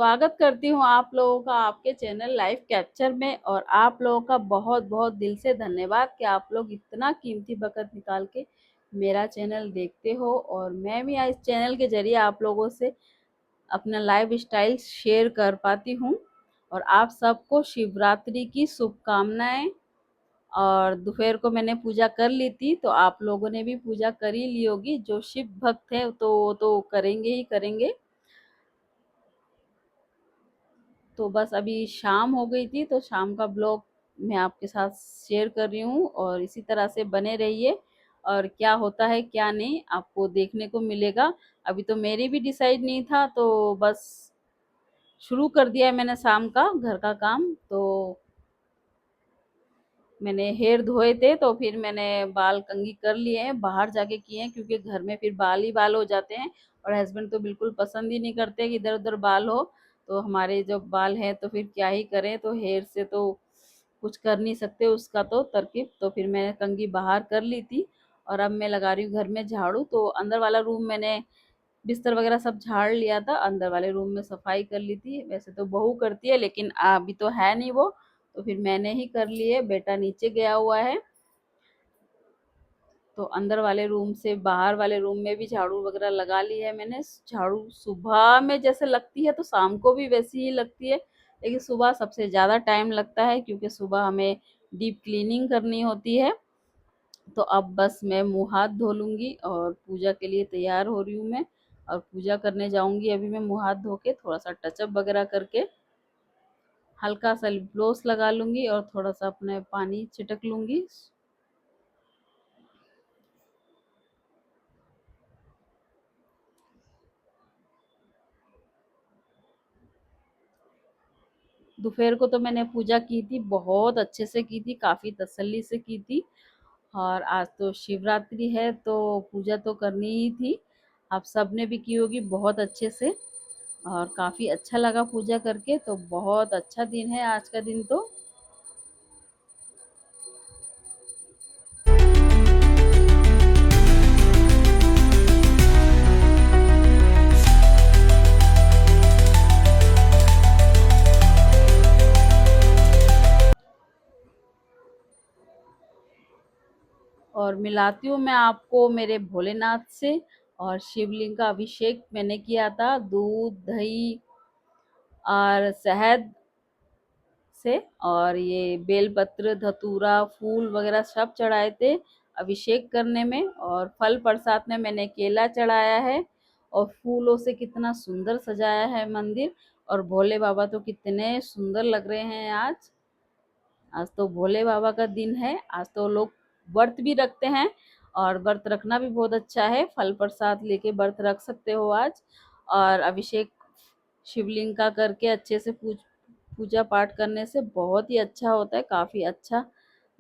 स्वागत करती हूँ आप लोगों का आपके चैनल लाइफ कैप्चर में। और आप लोगों का बहुत बहुत दिल से धन्यवाद कि आप लोग इतना कीमती वक्त निकाल के मेरा चैनल देखते हो। और मैं भी इस चैनल के जरिए आप लोगों से अपना लाइफ स्टाइल शेयर कर पाती हूँ। और आप सबको शिवरात्रि की शुभकामनाएं। और दोपहर को मैंने पूजा कर ली थी, तो आप लोगों ने भी पूजा कर ही ली होगी। जो शिव भक्त हैं तो वो तो करेंगे ही करेंगे। तो बस अभी शाम हो गई थी, तो शाम का ब्लॉग मैं आपके साथ शेयर कर रही हूँ। और इसी तरह से बने रहिए, और क्या होता है क्या नहीं आपको देखने को मिलेगा। अभी तो मेरी भी डिसाइड नहीं था, तो बस शुरू कर दिया है मैंने शाम का घर का काम। तो मैंने हेयर धोए थे, तो फिर मैंने बाल कंघी कर लिए हैं, बाहर जाके किए हैं, क्योंकि घर में फिर बाल ही बाल हो जाते हैं। और हस्बैंड तो बिल्कुल पसंद ही नहीं करते कि इधर उधर बाल हो। तो हमारे जो बाल हैं तो फिर क्या ही करें, तो हेयर से तो कुछ कर नहीं सकते उसका तो तरकीब। तो फिर मैंने कंघी बाहर कर ली थी, और अब मैं लगा रही हूँ घर में झाड़ू। तो अंदर वाला रूम मैंने बिस्तर वगैरह सब झाड़ लिया था, अंदर वाले रूम में सफाई कर ली थी। वैसे तो बहू करती है, लेकिन अभी तो है नहीं वो, तो फिर मैंने ही कर लिए। बेटा नीचे गया हुआ है, तो अंदर वाले रूम से बाहर वाले रूम में भी झाड़ू वगैरह लगा ली है मैंने। झाड़ू सुबह में जैसे लगती है तो शाम को भी वैसी ही लगती है, लेकिन सुबह सबसे ज़्यादा टाइम लगता है, क्योंकि सुबह हमें डीप क्लीनिंग करनी होती है। तो अब बस मैं मुंह हाथ धो लूँगी और पूजा के लिए तैयार हो रही हूँ मैं। और पूजा करने जाऊँगी अभी मैं मुंह हाथ धो के, थोड़ा सा टचअप वगैरह करके, हल्का सा लिप ग्लॉस लगा लूँगी और थोड़ा सा अपने पानी छिटक लूँगी। दोपहर को तो मैंने पूजा की थी, बहुत अच्छे से की थी, काफ़ी तसल्ली से की थी। और आज तो शिवरात्रि है, तो पूजा तो करनी ही थी। आप सब ने भी की होगी बहुत अच्छे से, और काफ़ी अच्छा लगा पूजा करके। तो बहुत अच्छा दिन है आज का दिन तो। और मिलाती हूँ मैं आपको मेरे भोलेनाथ से। और शिवलिंग का अभिषेक मैंने किया था दूध दही और शहद से। और ये बेलपत्र धतूरा फूल वगैरह सब चढ़ाए थे अभिषेक करने में। और फल प्रसाद में मैंने केला चढ़ाया है, और फूलों से कितना सुंदर सजाया है मंदिर। और भोले बाबा तो कितने सुंदर लग रहे हैं आज। आज तो भोले बाबा का दिन है, आज तो लोग व्रत भी रखते हैं। और व्रत रखना भी बहुत अच्छा है, फल प्रसाद लेके व्रत रख सकते हो आज। और अभिषेक शिवलिंग का करके अच्छे से पूजा पाठ करने से बहुत ही अच्छा होता है, काफ़ी अच्छा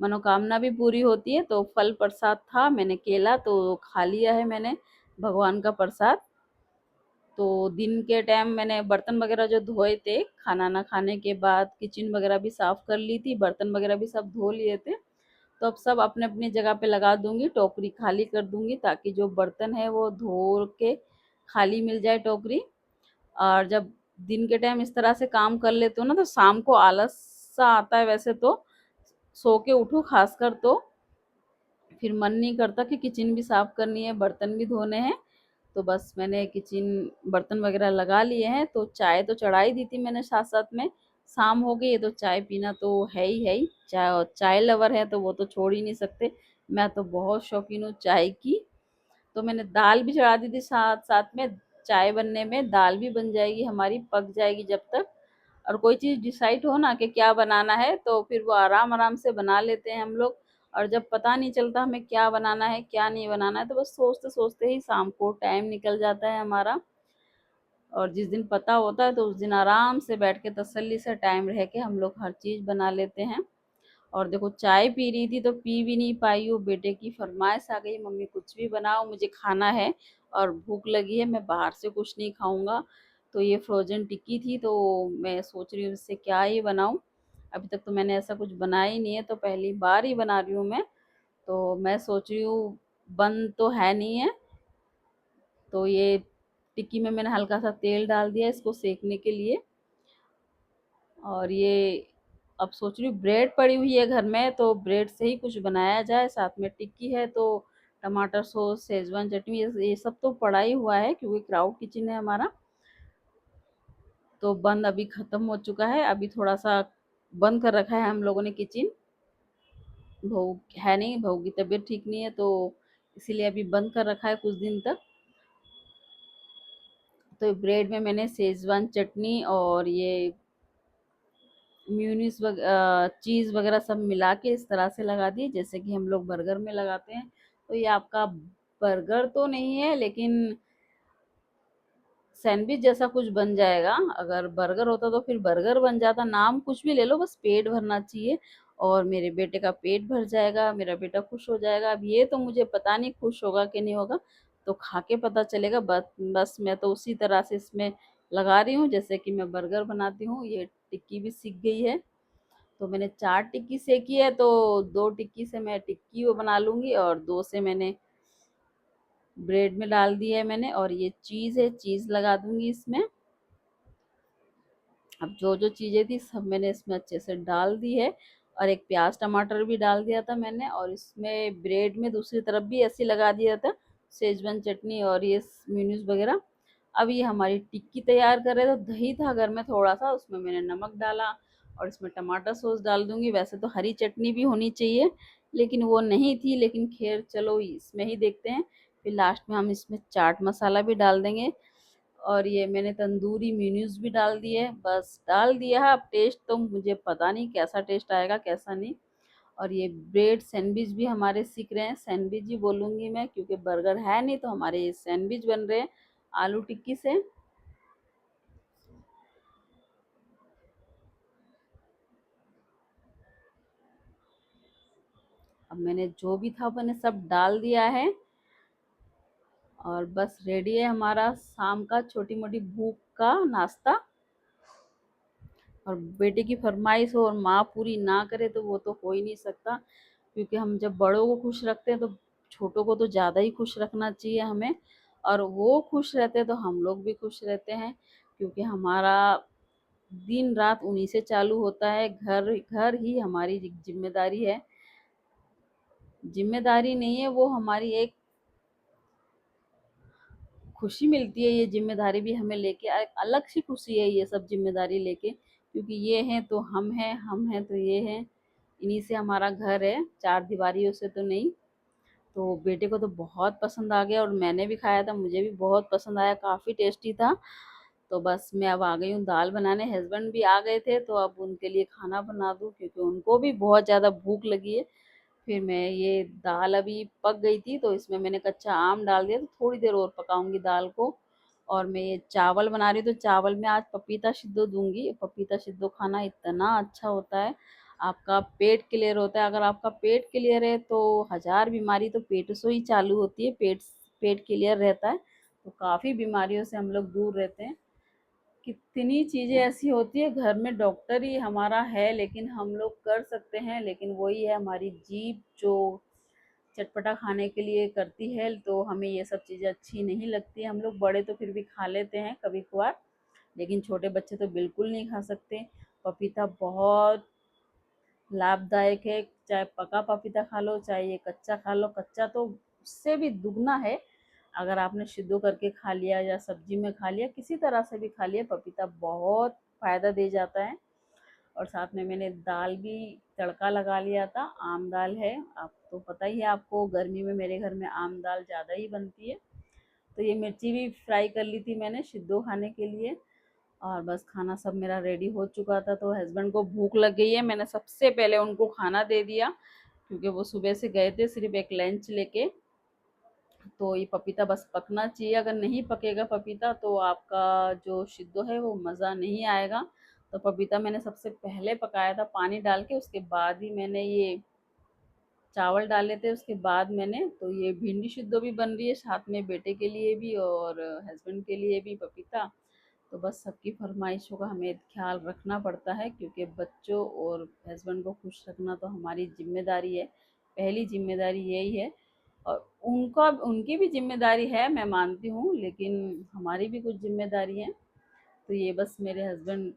मनोकामना भी पूरी होती है। तो फल प्रसाद था, मैंने केला तो खा लिया है मैंने, भगवान का प्रसाद। तो दिन के टाइम मैंने बर्तन वगैरह जो धोए थे, खाना ना खाने के बाद किचन वगैरह भी साफ़ कर ली थी, बर्तन वगैरह भी सब धो लिए थे। तो अब सब अपने अपनी जगह पे लगा दूंगी, टोकरी खाली कर दूंगी, ताकि जो बर्तन है वो धो के खाली मिल जाए टोकरी। और जब दिन के टाइम इस तरह से काम कर लेते हो ना, तो शाम को आलस सा आता है। वैसे तो सो के उठो खासकर, तो फिर मन नहीं करता कि किचन भी साफ करनी है, बर्तन भी धोने हैं। तो बस मैंने किचन बर्तन वगैरह लगा लिए हैं। तो चाय तो चढ़ाई दी थी मैंने साथ साथ में। शाम हो गई है तो चाय पीना तो है ही चाय, और चाय लवर है तो वो तो छोड़ ही नहीं सकते। मैं तो बहुत शौकीन हूँ चाय की। तो मैंने दाल भी चढ़ा दी थी साथ साथ में। चाय बनने में दाल भी बन जाएगी हमारी, पक जाएगी जब तक। और कोई चीज़ डिसाइड हो ना कि क्या बनाना है, तो फिर वो आराम आराम से बना लेते हैं हम लोग। और जब पता नहीं चलता हमें क्या बनाना है क्या नहीं बनाना है, तो बस सोचते सोचते ही शाम को टाइम निकल जाता है हमारा। और जिस दिन पता होता है तो उस दिन आराम से बैठ के तसल्ली से टाइम रह के हम लोग हर चीज़ बना लेते हैं। और देखो चाय पी रही थी तो पी भी नहीं पाई हूँ, बेटे की फरमाइश आ गई, मम्मी कुछ भी बनाओ मुझे खाना है और भूख लगी है, मैं बाहर से कुछ नहीं खाऊंगा। तो ये फ्रोजन टिक्की थी, तो मैं सोच रही हूँ इससे क्या ही बनाऊँ। अभी तक तो मैंने ऐसा कुछ बनाया ही नहीं है, तो पहली बार ही बना रही हूँ मैं। तो मैं सोच रही हूँ, बन तो है नहीं है। तो ये टिक्की में मैंने हल्का सा तेल डाल दिया इसको सेकने के लिए। और ये अब सोच रही हूँ ब्रेड पड़ी हुई है घर में, तो ब्रेड से ही कुछ बनाया जाए। साथ में टिक्की है, तो टमाटर सॉस, शेजवान चटनी, ये सब तो पड़ा ही हुआ है क्योंकि क्राउड किचन है हमारा। तो बंद अभी ख़त्म हो चुका है, अभी थोड़ा-सा बंद कर रखा है हम लोगों ने किचन। बहू है नहीं, बहू की तबीयत ठीक नहीं है, तो इसीलिए अभी बंद कर रखा है कुछ दिन तक। तो ब्रेड में मैंने शेज़वान चटनी और ये मेयोनीज़ चीज़ वगैरह सब मिला के इस तरह से लगा दिए, जैसे कि हम लोग बर्गर में लगाते हैं। तो ये आपका बर्गर तो नहीं है, लेकिन सैंडविच जैसा कुछ बन जाएगा। अगर बर्गर होता तो फिर बर्गर बन जाता, नाम कुछ भी ले लो, बस पेट भरना चाहिए और मेरे बेटे का पेट भर जाएगा, मेरा बेटा खुश हो जाएगा। अब ये तो मुझे पता नहीं खुश होगा कि नहीं होगा, तो खा के पता चलेगा। बस मैं तो उसी तरह से इसमें लगा रही हूँ जैसे कि मैं बर्गर बनाती हूँ। ये टिक्की भी सीख गई है, तो मैंने 4 टिक्की सेकी है, तो 2 टिक्की से मैं टिक्की वो बना लूँगी और 2 से मैंने ब्रेड में डाल दी है मैंने। और ये चीज़ है, चीज़ लगा दूँगी इसमें। अब जो चीज़ें थी सब मैंने इसमें अच्छे से डाल दी है, और एक प्याज टमाटर भी डाल दिया था मैंने, और इसमें ब्रेड में दूसरी तरफ भी ऐसे लगा दिया था शेजवान चटनी और ये मेयोनीज वगैरह। अब ये हमारी टिक्की तैयार कर रहे थे, तो दही था घर में थोड़ा सा, उसमें मैंने नमक डाला और इसमें टमाटर सॉस डाल दूंगी। वैसे तो हरी चटनी भी होनी चाहिए, लेकिन वो नहीं थी, लेकिन खैर चलो इसमें ही देखते हैं। फिर लास्ट में हम इसमें चाट मसाला भी डाल देंगे, और ये मैंने तंदूरी मेयोनीज भी डाल दी है। बस डाल दिया है, अब टेस्ट तो मुझे पता नहीं कैसा टेस्ट आएगा कैसा नहीं। और ये ब्रेड सैंडविच भी हमारे सीख रहे हैं, सैंडविच ही बोलूँगी मैं क्योंकि बर्गर है नहीं, तो हमारे ये सैंडविच बन रहे हैं आलू टिक्की से। अब मैंने जो भी था मैंने सब डाल दिया है, और बस रेडी है हमारा शाम का छोटी मोटी भूख का नाश्ता। और बेटे की फरमाइश हो और माँ पूरी ना करे तो वो तो हो ही नहीं सकता, क्योंकि हम जब बड़ों को खुश रखते हैं तो छोटों को तो ज़्यादा ही खुश रखना चाहिए हमें। और वो खुश रहते हैं तो हम लोग भी खुश रहते हैं, क्योंकि हमारा दिन रात उन्हीं से चालू होता है। घर घर ही हमारी जिम्मेदारी है, जिम्मेदारी नहीं है वो, हमारी एक खुशी मिलती है। ये जिम्मेदारी भी हमें लेके एक अलग सी खुशी है ये सब जिम्मेदारी लेके, क्योंकि ये हैं तो हम हैं तो ये हैं, इन्हीं से हमारा घर है, चार दीवारियों से तो नहीं। तो बेटे को तो बहुत पसंद आ गया और मैंने भी खाया था, मुझे भी बहुत पसंद आया, काफ़ी टेस्टी था। तो बस मैं अब आ गई हूँ दाल बनाने। हस्बैंड भी आ गए थे, तो अब उनके लिए खाना बना दूँ क्योंकि उनको भी बहुत ज़्यादा भूख लगी है। फिर मैं ये दाल अभी पक गई थी, तो इसमें मैंने कच्चा आम डाल दिया, तो थोड़ी देर और पकाऊंगी दाल को। और मैं ये चावल बना रही हूँ, तो चावल में आज पपीता सिद्धो दूंगी। पपीता सिद्धो खाना इतना अच्छा होता है, आपका पेट क्लियर होता है। अगर आपका पेट क्लियर है तो हजार बीमारी तो पेट से ही चालू होती है। पेट पेट क्लियर रहता है तो काफ़ी बीमारियों से हम लोग दूर रहते हैं। कितनी चीज़ें ऐसी होती है घर में, डॉक्टर ही हमारा है लेकिन हम लोग कर सकते हैं, लेकिन वही है हमारी जीभ जो चटपटा खाने के लिए करती है, तो हमें ये सब चीज़ें अच्छी नहीं लगती। हम लोग बड़े तो फिर भी खा लेते हैं कभी कभार, लेकिन छोटे बच्चे तो बिल्कुल नहीं खा सकते। पपीता बहुत लाभदायक है, चाहे पका पपीता खा लो चाहे ये कच्चा खा लो। कच्चा तो उससे भी दुगना है, अगर आपने सिद्धो करके खा लिया या सब्जी में खा लिया, किसी तरह से भी खा लिया, पपीता बहुत फ़ायदा दे जाता है। और साथ में मैंने दाल भी तड़का लगा लिया था, आम दाल है। आप तो पता ही है आपको, गर्मी में मेरे घर में आम दाल ज़्यादा ही बनती है। तो ये मिर्ची भी फ्राई कर ली थी मैंने सिद्धो खाने के लिए। और बस खाना सब मेरा रेडी हो चुका था, तो हस्बैंड को भूख लग गई है, मैंने सबसे पहले उनको खाना दे दिया क्योंकि वो सुबह से गए थे सिर्फ एक लंच लेके। तो ये पपीता बस पकना चाहिए, अगर नहीं पकेगा पपीता तो आपका जो सिद्धो है वो मज़ा नहीं आएगा। तो पपीता मैंने सबसे पहले पकाया था पानी डाल के, उसके बाद ही मैंने ये चावल डाले थे, उसके बाद मैंने तो ये भिंडी सिद्धो भी बन रही है, साथ में बेटे के लिए भी और हस्बैंड के लिए भी पपीता। तो बस सबकी फरमाइशों का हमें ख्याल रखना पड़ता है, क्योंकि बच्चों और हस्बैंड को खुश रखना तो हमारी जिम्मेदारी है, पहली जिम्मेदारी यही है। और उनका उनकी भी जिम्मेदारी है मैं मानती हूँ, लेकिन हमारी भी कुछ जिम्मेदारी है। तो ये बस मेरे हस्बैंड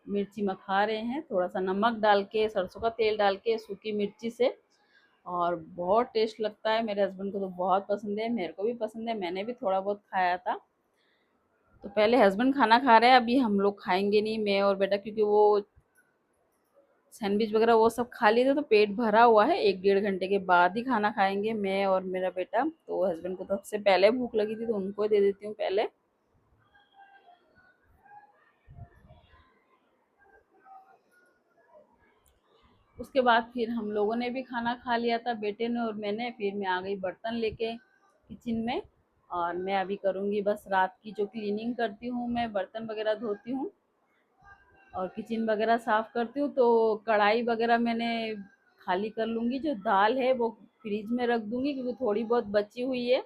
मिर्ची मखा रहे हैं, थोड़ा सा नमक डाल के, सरसों का तेल डाल के, सूखी मिर्ची से। और बहुत टेस्ट लगता है, मेरे हस्बैंड को तो बहुत पसंद है, मेरे को भी पसंद है, मैंने भी थोड़ा बहुत खाया था। तो पहले हस्बैंड खाना खा रहे हैं, अभी हम लोग खाएंगे नहीं, मैं और बेटा, क्योंकि वो सैंडविच वगैरह वो सब खा लिए थे, तो पेट भरा हुआ है। 1 डेढ़ घंटे के बाद ही खाना खाएंगे मैं और मेरा बेटा। तो हस्बैंड को तो सबसे पहले भूख लगी थी, तो उनको ही दे देती हूँ पहले। उसके बाद फिर हम लोगों ने भी खाना खा लिया था, बेटे ने और मैंने। फिर मैं आ गई बर्तन लेके किचन में, और मैं अभी करूँगी बस रात की जो क्लीनिंग करती हूँ, मैं बर्तन वगैरह धोती हूँ और किचन वगैरह साफ करती हूँ। तो कढ़ाई वगैरह मैंने खाली कर लूँगी, जो दाल है वो फ्रिज में रख दूँगी, क्योंकि थोड़ी बहुत बची हुई है,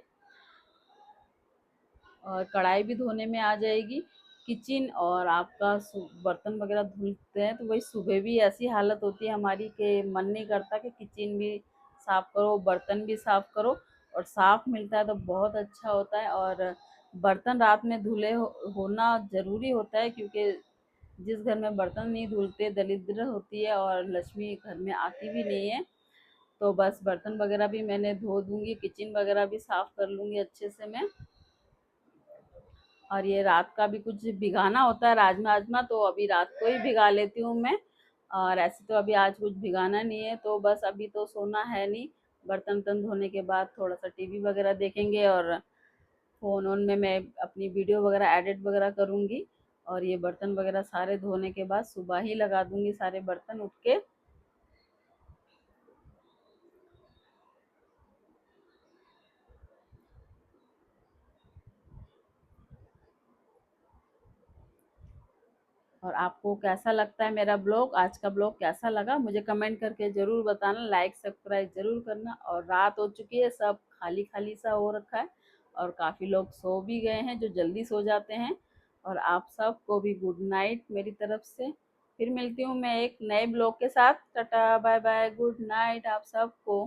और कढ़ाई भी धोने में आ जाएगी। किचन और आपका बर्तन वगैरह धुलते हैं, तो वही सुबह भी ऐसी हालत होती है हमारी कि मन नहीं करता कि किचन भी साफ़ करो, बर्तन भी साफ़ करो। और साफ़ मिलता है तो बहुत अच्छा होता है। और बर्तन रात में धुले होना ज़रूरी होता है, क्योंकि जिस घर में बर्तन नहीं धुलते दरिद्र होती है, और लक्ष्मी घर में आती भी नहीं है। तो बस बर्तन वगैरह भी मैंने धो दूँगी, किचन वगैरह भी साफ़ कर लूँगी अच्छे से मैं। और ये रात का भी कुछ भिगाना होता है, राजमा वाजमा, तो अभी रात को ही भिगा लेती हूँ मैं। और ऐसे तो अभी आज कुछ भिगाना नहीं है, तो बस अभी तो सोना है नहीं। बर्तन वर्तन धोने के बाद थोड़ा सा टीवी वगैरह देखेंगे, और फ़ोन वोन में मैं अपनी वीडियो वगैरह एडिट वगैरह करूँगी। और ये बर्तन वगैरह सारे धोने के बाद सुबह ही लगा दूँगी सारे बर्तन उठ के। और आपको कैसा लगता है मेरा ब्लॉग, आज का ब्लॉग कैसा लगा मुझे कमेंट करके ज़रूर बताना, लाइक सब्सक्राइब ज़रूर करना। और रात हो चुकी है, सब खाली खाली सा हो रखा है, और काफ़ी लोग सो भी गए हैं जो जल्दी सो जाते हैं। और आप सबको भी गुड नाइट मेरी तरफ से। फिर मिलती हूँ मैं एक नए ब्लॉग के साथ। Tata bye bye, good night आप सबको।